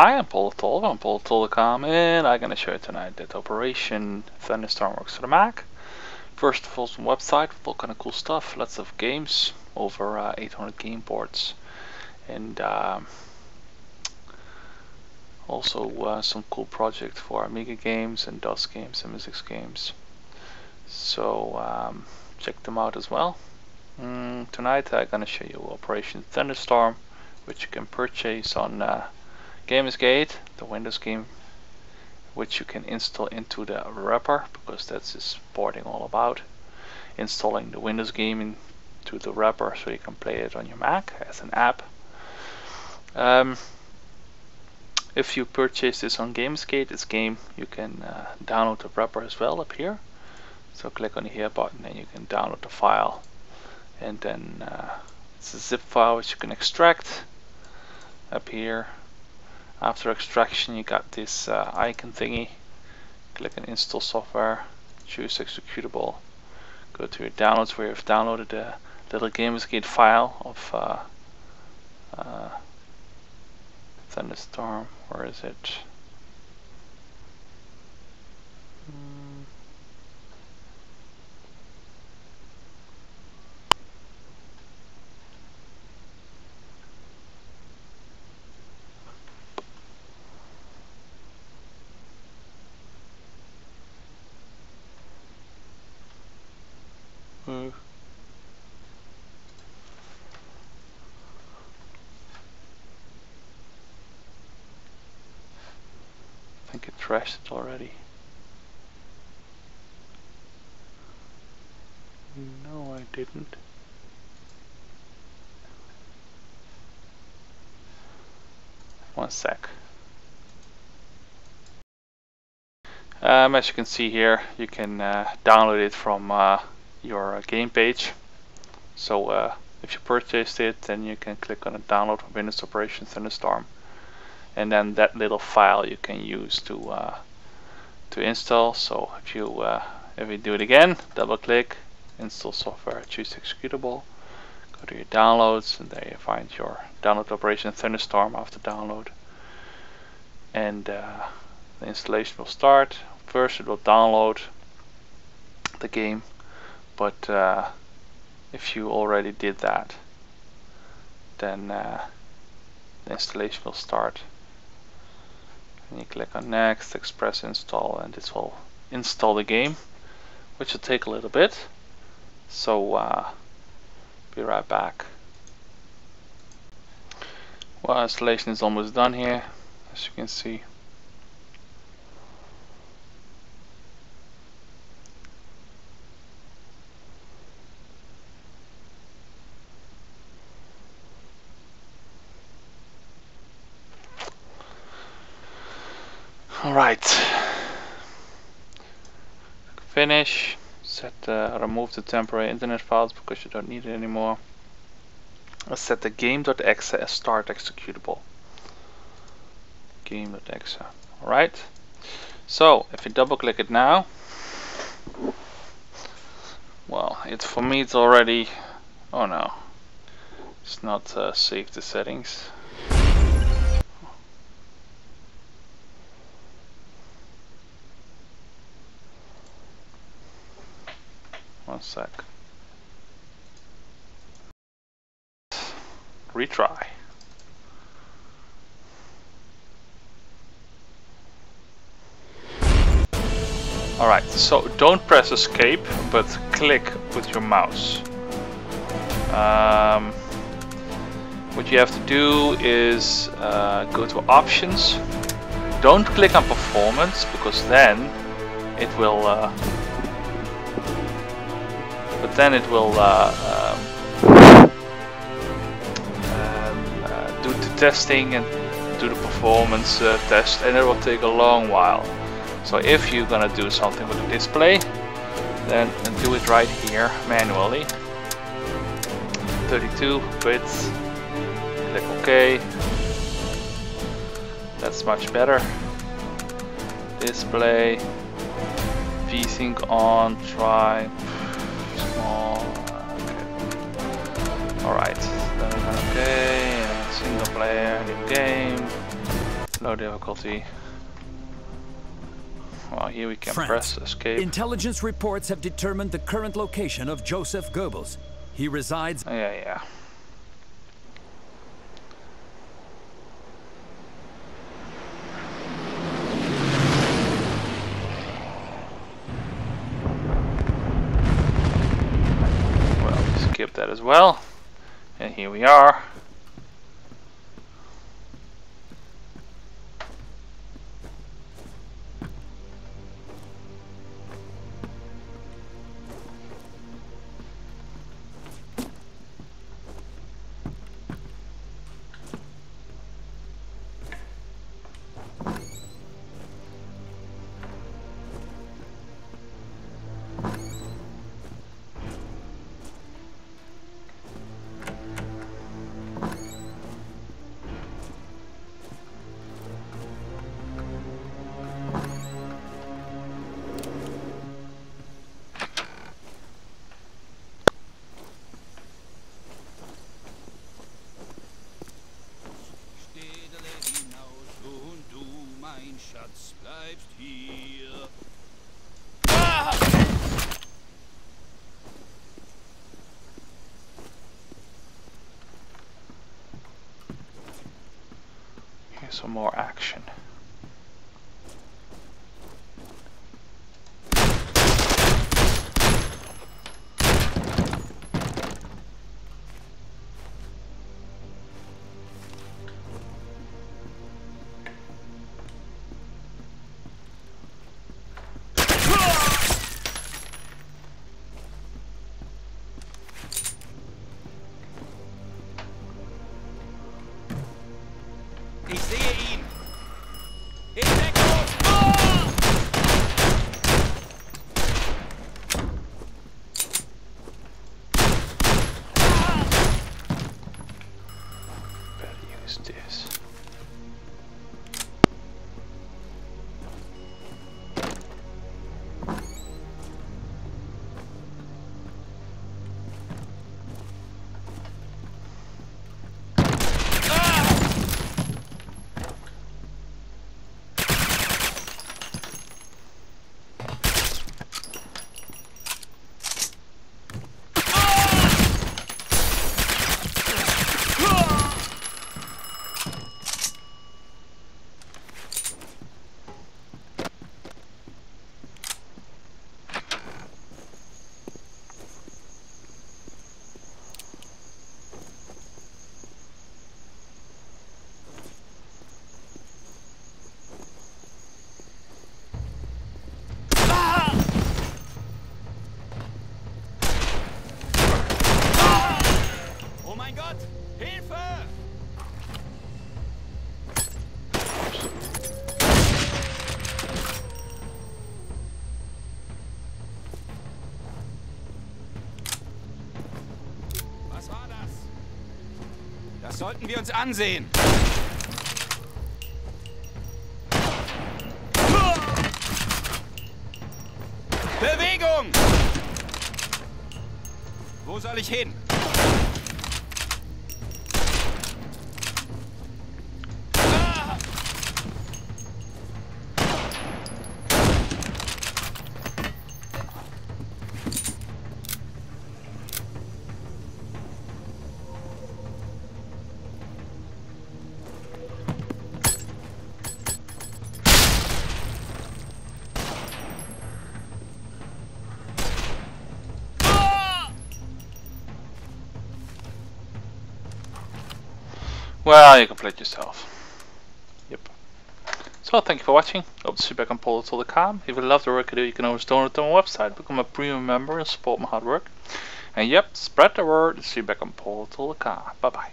Hi, I'm Paul Tolve, I'm Paul.com, and I'm gonna show you tonight that Operation Thunderstorm works for the Mac. First of all, some website with all kind of cool stuff, lots of games, over 800 game boards, and also some cool project for Amiga games and DOS games and MSX games. So check them out as well. Tonight I'm gonna show you Operation Thunderstorm, which you can purchase on Gamersgate, the Windows game, which you can install into the wrapper, because that's this porting all about. Installing the Windows game into the wrapper so you can play it on your Mac as an app. If you purchase this on Gamersgate, this game, you can download the wrapper as well up here. So click on the here button and you can download the file. And then it's a zip file which you can extract up here. After extraction, you got this icon thingy. Click on install software, choose executable, go to your downloads where you've downloaded the little Gamersgate file of Thunderstorm. Where is it? I think it trashed it already. No, I didn't. One sec. As you can see here, you can download it from your game page. So if you purchased it, then you can click on the download from Windows Operation Thunderstorm, and then that little file you can use to install. So if you do it again, double click, install software, choose executable, go to your downloads, and there you find your download Operation Thunderstorm after download, and the installation will start. First it will download the game, but if you already did that, then the installation will start. And you click on next, express install, and this will install the game, which will take a little bit. So be right back. Well, installation is almost done here, as you can see. Alright, finish, remove the temporary internet files because you don't need it anymore. Let's set the game.exe as start executable. Game.exe. Alright, so if you double click it now, well, for me it's already, oh no, it's not saved the settings. One sec. Retry. Alright, so don't press escape, but click with your mouse. What you have to do is go to options. Don't click on performance, because then it will do the testing and do the performance test, and it will take a long while. So if you're gonna do something with the display, then do it right here manually. 32 bits. Click OK. That's much better. Display. VSync on. Try. Small. Okay. Alright. Okay. Single player. New game. Low difficulty. Well, here we can France. press escape. Intelligence reports have determined the current location of Joseph Goebbels. He resides... Yeah. Well, skip that as well. And here we are. Schatz, bleibst hier. Here's some more action. Ich sehe ihn. In Deckung. Better use this. Oh mein Gott! Hilfe! Was war das? Das sollten wir uns ansehen. Bewegung! Wo soll ich hin? Well, you can play it yourself. Yep. So, thank you for watching. Hope to see you back on portal.com. If you love the work I do, you can always donate to my website, become a premium member and support my hard work. And yep, spread the word. See you back on portal.com. Bye bye.